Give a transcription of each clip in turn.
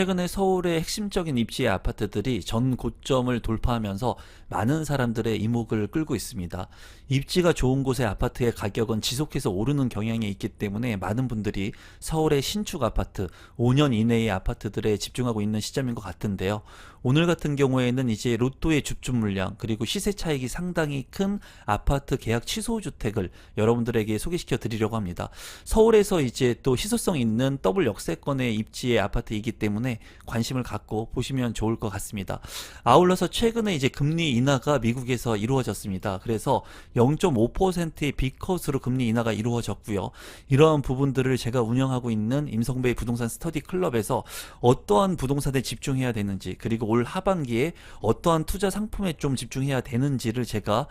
최근에 서울의 핵심적인 입지의 아파트들이 전 고점을 돌파하면서 많은 사람들의 이목을 끌고 있습니다. 입지가 좋은 곳의 아파트의 가격은 지속해서 오르는 경향이 있기 때문에 많은 분들이 서울의 신축 아파트, 5년 이내의 아파트들에 집중하고 있는 시점인 것 같은데요. 오늘 같은 경우에는 이제 로또의 줍줍 물량, 그리고 시세 차익이 상당히 큰 아파트 계약 취소 주택을 여러분들에게 소개시켜 드리려고 합니다. 서울에서 이제 또 희소성 있는 더블 역세권의 입지의 아파트이기 때문에 관심을 갖고 보시면 좋을 것 같습니다. 아울러서 최근에 이제 금리 인하가 미국에서 이루어졌습니다. 그래서 0.5%의 B컷으로 금리 인하가 이루어졌고요. 이러한 부분들을 제가 운영하고 있는 임성배 부동산 스터디 클럽에서 어떠한 부동산에 집중해야 되는지, 그리고 올 하반기에 어떠한 투자 상품에 좀 집중해야 되는지를 제가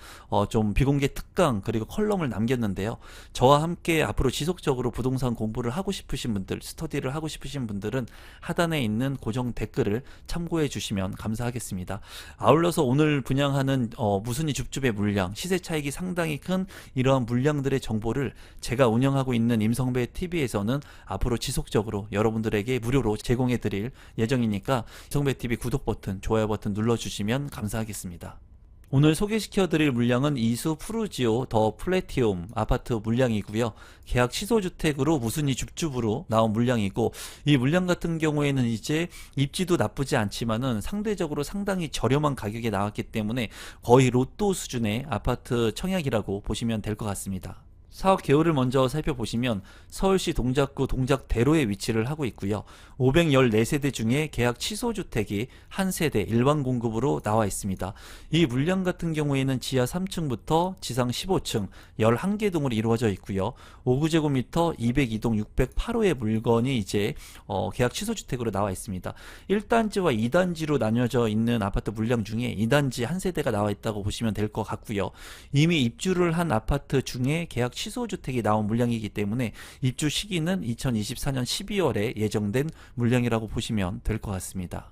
좀 비공개 특강 그리고 컬럼을 남겼는데요. 저와 함께 앞으로 지속적으로 부동산 공부를 하고 싶으신 분들, 스터디를 하고 싶으신 분들은 하단에 있는 고정 댓글을 참고해 주시면 감사하겠습니다. 아울러서 오늘 분양하는 무순위 줍줍의 물량, 시세 차익이 상당히 큰 이러한 물량들의 정보를 제가 운영하고 있는 임성배 TV에서는 앞으로 지속적으로 여러분들에게 무료로 제공해 드릴 예정이니까 임성배 TV 구독 버튼, 좋아요 버튼 눌러주시면 감사하겠습니다. 오늘 소개시켜 드릴 물량은 이수 푸르지오 더 플래티움 아파트 물량이고요. 계약 취소 주택으로 무순위 줍줍으로 나온 물량이고, 이 물량 같은 경우에는 이제 입지도 나쁘지 않지만은 상대적으로 상당히 저렴한 가격에 나왔기 때문에 거의 로또 수준의 아파트 청약이라고 보시면 될 것 같습니다. 사업 개요를 먼저 살펴보시면 서울시 동작구 동작대로에 위치를 하고 있고요. 514세대 중에 계약 취소 주택이 한 세대 일반 공급으로 나와 있습니다. 이 물량 같은 경우에는 지하 3층부터 지상 15층 11개 동으로 이루어져 있고요. 5구제곱미터 202동 608호의 물건이 이제 계약 취소 주택으로 나와 있습니다. 1단지와 2단지로 나뉘어져 있는 아파트 물량 중에 2단지 한 세대가 나와 있다고 보시면 될 것 같고요. 이미 입주를 한 아파트 중에 계약 취소 주택이 나온 물량이기 때문에 입주 시기는 2024년 12월에 예정된 물량이라고 보시면 될 것 같습니다.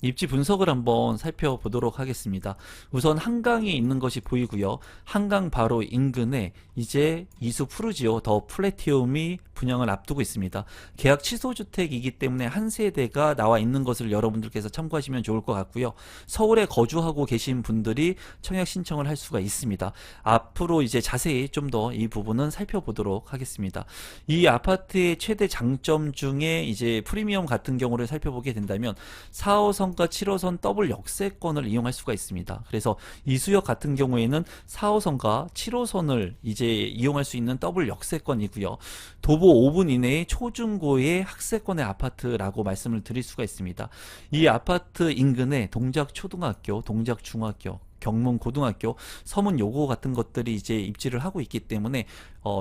입지 분석을 한번 살펴보도록 하겠습니다. 우선 한강에 있는 것이 보이고요. 한강 바로 인근에 이제 이수 푸르지오 더 플래티움이 분양을 앞두고 있습니다. 계약 취소 주택이기 때문에 한 세대가 나와 있는 것을 여러분들께서 참고하시면 좋을 것 같고요. 서울에 거주하고 계신 분들이 청약 신청을 할 수가 있습니다. 앞으로 이제 자세히 좀 더 이 부분은 살펴보도록 하겠습니다. 이 아파트의 최대 장점 중에 이제 프리미엄 같은 경우를 살펴보게 된다면 4호선과 7호선 더블 역세권을 이용할 수가 있습니다. 그래서 이수역 같은 경우에는 4호선과 7호선을 이제 이용할 수 있는 더블 역세권이고요. 도보 5분 이내의 초중고의 학세권의 아파트라고 말씀을 드릴 수가 있습니다. 이 아파트 인근에 동작초등학교, 동작중학교, 경문고등학교, 서문여고 같은 것들이 이제 입지를 하고 있기 때문에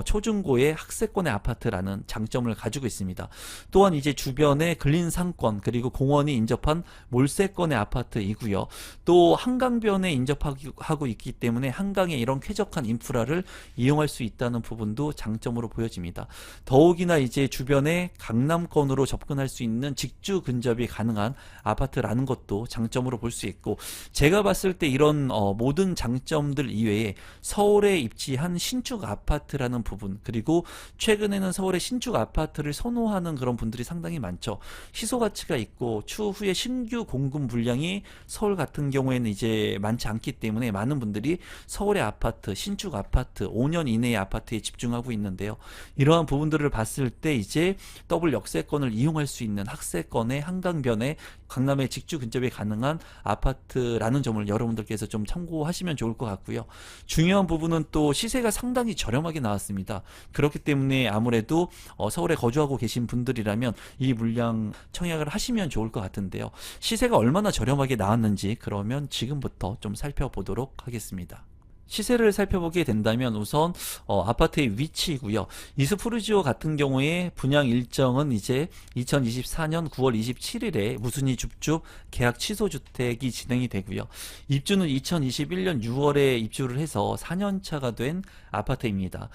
초중고의 학세권의 아파트라는 장점을 가지고 있습니다. 또한 이제 주변에 근린 상권 그리고 공원이 인접한 몰세권의 아파트이고요. 또 한강변에 인접하고 있기 때문에 한강에 이런 쾌적한 인프라를 이용할 수 있다는 부분도 장점으로 보여집니다. 더욱이나 이제 주변에 강남권으로 접근할 수 있는 직주 근접이 가능한 아파트라는 것도 장점으로 볼 수 있고, 제가 봤을 때 이런 모든 장점들 이외에 서울에 입지한 신축 아파트라는 부분, 그리고 최근에는 서울의 신축 아파트를 선호하는 그런 분들이 상당히 많죠. 희소 가치가 있고 추후에 신규 공급 물량이 서울 같은 경우에는 이제 많지 않기 때문에 많은 분들이 서울의 아파트, 신축 아파트, 5년 이내의 아파트에 집중하고 있는데요. 이러한 부분들을 봤을 때 이제 더블 역세권을 이용할 수 있는 학세권의 한강변에 강남의 직주 근접이 가능한 아파트라는 점을 여러분들께서 좀 참고하시면 좋을 것 같고요. 중요한 부분은 또 시세가 상당히 저렴하게 나왔습니다. 그렇기 때문에 아무래도 서울에 거주하고 계신 분들이라면 이 물량 청약을 하시면 좋을 것 같은데요. 시세가 얼마나 저렴하게 나왔는지 그러면 지금부터 좀 살펴보도록 하겠습니다. 시세를 살펴보게 된다면 우선 아파트의 위치이고요. 이수푸르지오 같은 경우에 분양 일정은 이제 2024년 9월 27일에 무순위 줍줍 계약 취소 주택이 진행이 되고요. 입주는 2021년 6월에 입주를 해서 4년차가 된 아파트입니다.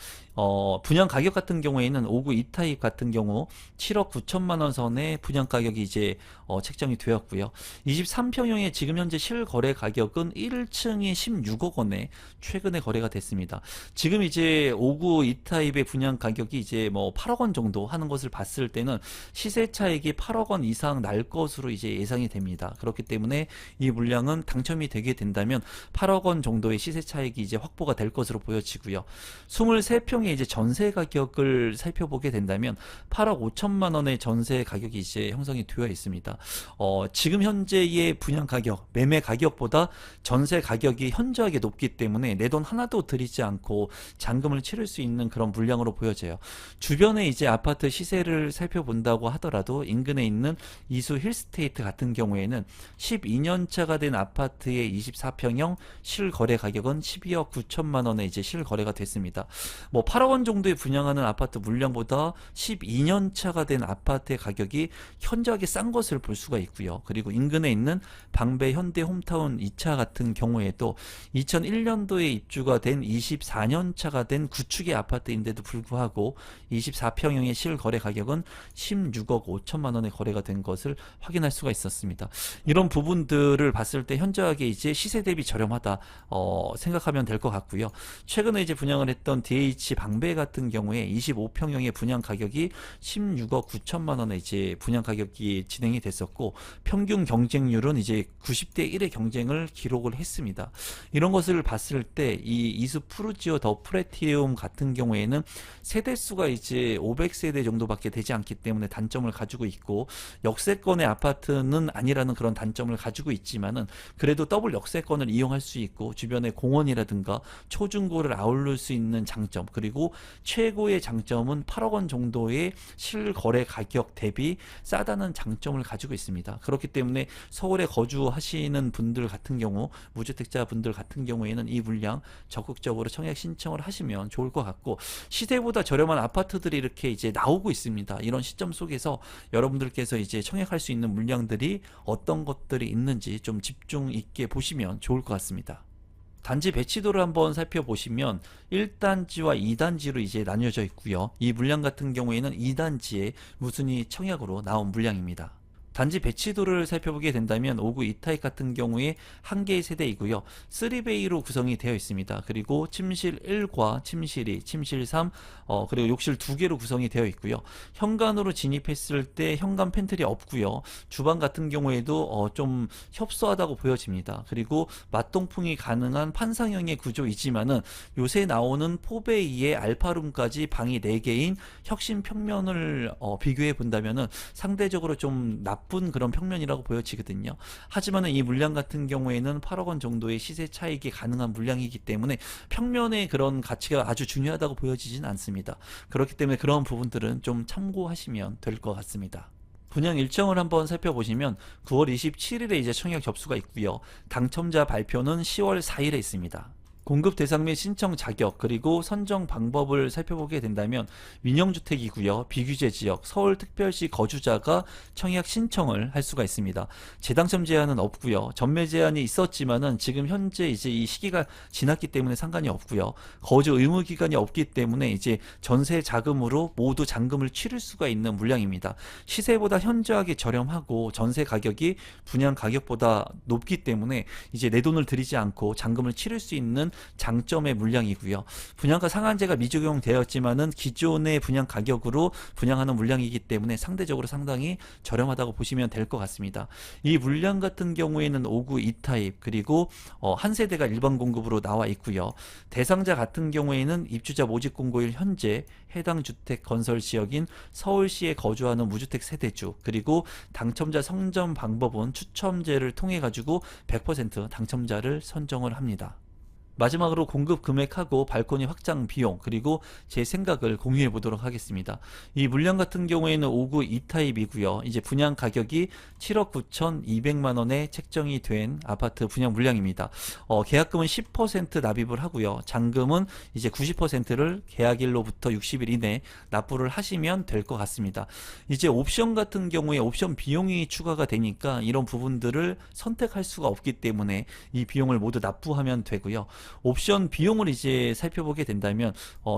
분양 가격 같은 경우에는 5구 2타입 같은 경우 7억 9천만 원 선의 분양 가격이 이제 책정이 되었고요. 23평형의 지금 현재 실거래 가격은 1층이 16억 원에 최근에 거래가 됐습니다. 지금 이제 5구 E타입의 분양 가격이 이제 뭐 8억 원 정도 하는 것을 봤을 때는 시세 차익이 8억 원 이상 날 것으로 이제 예상이 됩니다. 그렇기 때문에 이 물량은 당첨이 되게 된다면 8억 원 정도의 시세 차익이 이제 확보가 될 것으로 보여지고요. 23평의 이제 전세 가격을 살펴보게 된다면 8억 5천만 원의 전세 가격이 이제 형성이 되어 있습니다. 지금 현재의 분양 가격, 매매 가격보다 전세 가격이 현저하게 높기 때문에 내 돈 하나도 들이지 않고 잔금을 치를 수 있는 그런 물량으로 보여져요. 주변에 이제 아파트 시세를 살펴본다고 하더라도 인근에 있는 이수 힐스테이트 같은 경우에는 12년 차가 된 아파트의 24평형 실거래 가격은 12억 9천만 원에 이제 실거래가 됐습니다. 뭐 8억 원 정도에 분양하는 아파트 물량보다 12년 차가 된 아파트의 가격이 현저하게 싼 것을 볼 수가 있고요. 그리고 인근에 있는 방배 현대 홈타운 2차 같은 경우에도 2001년도에 입주가 된 24년 차가 된 구축의 아파트인데도 불구하고 24평형의 실거래 가격은 16억 5천만 원에 거래가 된 것을 확인할 수가 있었습니다. 이런 부분들을 봤을 때 현저하게 이제 시세 대비 저렴하다 생각하면 될 것 같고요. 최근에 이제 분양을 했던 DH 방배 같은 경우에 25평형의 분양 가격이 16억 9천만 원에 이제 분양 가격이 진행이 됐었고 평균 경쟁률은 이제 90대 1의 경쟁을 기록을 했습니다. 이런 것을 봤을 때 이 이수 푸르지오 더 프레티움 같은 경우에는 세대수가 이제 500세대 정도밖에 되지 않기 때문에 단점을 가지고 있고 역세권의 아파트는 아니라는 그런 단점을 가지고 있지만은 그래도 더블 역세권을 이용할 수 있고 주변에 공원이라든가 초중고를 아울릴 수 있는 장점, 그리고 최고의 장점은 8억 원 정도의 실거래 가격 대비 싸다는 장점을 가지고 있습니다. 그렇기 때문에 서울에 거주하시는 분들 같은 경우, 무주택자 분들 같은 경우에는 이 물량 적극적으로 청약 신청을 하시면 좋을 것 같고, 시세보다 저렴한 아파트들이 이렇게 이제 나오고 있습니다. 이런 시점 속에서 여러분들께서 이제 청약할 수 있는 물량들이 어떤 것들이 있는지 좀 집중 있게 보시면 좋을 것 같습니다. 단지 배치도를 한번 살펴보시면 1단지와 2단지로 이제 나뉘어져 있고요. 이 물량 같은 경우에는 2단지에 무순위 청약으로 나온 물량입니다. 단지 배치도를 살펴보게 된다면 5구 E타입 같은 경우에 한 개의 세대이고요. 3베이로 구성이 되어 있습니다. 그리고 침실 1과 침실 2, 침실 3, 그리고 욕실 2개로 구성이 되어 있고요. 현관으로 진입했을 때 현관 팬트리 없고요. 주방 같은 경우에도 좀 협소하다고 보여집니다. 그리고 맞동풍이 가능한 판상형의 구조이지만은 요새 나오는 4베이의 알파룸까지 방이 4개인 혁신 평면을 비교해 본다면은 상대적으로 좀 나쁜 그런 평면이라고 보여지거든요. 하지만 이 물량 같은 경우에는 8억 원 정도의 시세 차익이 가능한 물량이기 때문에 평면의 그런 가치가 아주 중요하다고 보여지진 않습니다. 그렇기 때문에 그런 부분들은 좀 참고하시면 될 것 같습니다. 분양 일정을 한번 살펴보시면 9월 27일에 이제 청약 접수가 있고요. 당첨자 발표는 10월 4일에 있습니다. 공급 대상 및 신청 자격, 그리고 선정 방법을 살펴보게 된다면 민영주택이고요. 비규제 지역, 서울특별시 거주자가 청약 신청을 할 수가 있습니다. 재당첨 제한은 없고요. 전매 제한이 있었지만은 지금 현재 이제 이 시기가 지났기 때문에 상관이 없고요. 거주 의무 기간이 없기 때문에 이제 전세 자금으로 모두 잔금을 치를 수가 있는 물량입니다. 시세보다 현저하게 저렴하고 전세 가격이 분양 가격보다 높기 때문에 이제 내 돈을 들이지 않고 잔금을 치를 수 있는 장점의 물량이고요. 분양가 상한제가 미적용되었지만은 기존의 분양 가격으로 분양하는 물량이기 때문에 상대적으로 상당히 저렴하다고 보시면 될 것 같습니다. 이 물량 같은 경우에는 5구 E타입, 그리고 한 세대가 일반 공급으로 나와 있고요. 대상자 같은 경우에는 입주자 모집 공고일 현재 해당 주택 건설 지역인 서울시에 거주하는 무주택 세대주, 그리고 당첨자 선정 방법은 추첨제를 통해 가지고 100% 당첨자를 선정을 합니다. 마지막으로 공급 금액하고 발코니 확장 비용, 그리고 제 생각을 공유해 보도록 하겠습니다. 이 물량 같은 경우에는 5구 E타입이고요. 이제 분양 가격이 7억 9,200만 원에 책정이 된 아파트 분양 물량입니다. 계약금은 10% 납입을 하고요. 잔금은 이제 90%를 계약일로부터 60일 이내 납부를 하시면 될 것 같습니다. 이제 옵션 같은 경우에 옵션 비용이 추가가 되니까 이런 부분들을 선택할 수가 없기 때문에 이 비용을 모두 납부하면 되고요. 옵션 비용을 이제 살펴보게 된다면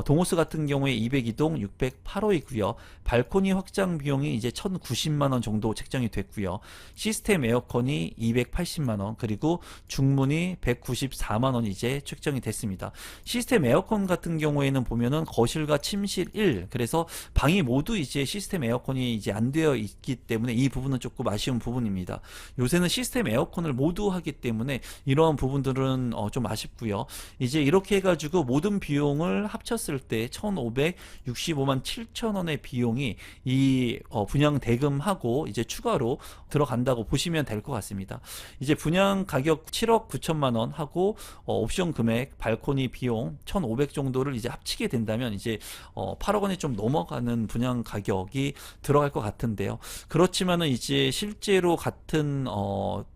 동호수 같은 경우에 202동 608호이고요. 발코니 확장 비용이 이제 1,090만 원 정도 책정이 됐고요. 시스템 에어컨이 280만 원, 그리고 중문이 194만 원 이제 책정이 됐습니다. 시스템 에어컨 같은 경우에는 보면은 거실과 침실 1, 그래서 방이 모두 이제 시스템 에어컨이 이제 안 되어 있기 때문에 이 부분은 조금 아쉬운 부분입니다. 요새는 시스템 에어컨을 모두 하기 때문에 이러한 부분들은 좀 아쉽고요. 이제 이렇게 해가지고 모든 비용을 합쳤을 때 1,565만 7천 원의 비용이 이 분양 대금하고 이제 추가로 들어간다고 보시면 될 것 같습니다. 이제 분양 가격 7억 9천만 원 하고 옵션 금액, 발코니 비용 1,500 정도를 이제 합치게 된다면 이제 8억 원이 좀 넘어가는 분양 가격이 들어갈 것 같은데요. 그렇지만은 이제 실제로 같은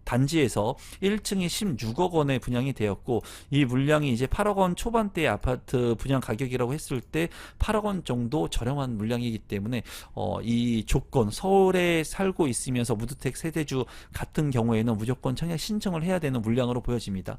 단지에서 1층이 16억 원에 분양이 되었고, 이 물량이 이제 8억 원 초반대 아파트 분양 가격이라고 했을 때 8억 원 정도 저렴한 물량이기 때문에 이 조건, 서울에 살고 있으면서 무주택 세대주 같은 경우에는 무조건 청약 신청을 해야 되는 물량으로 보여집니다.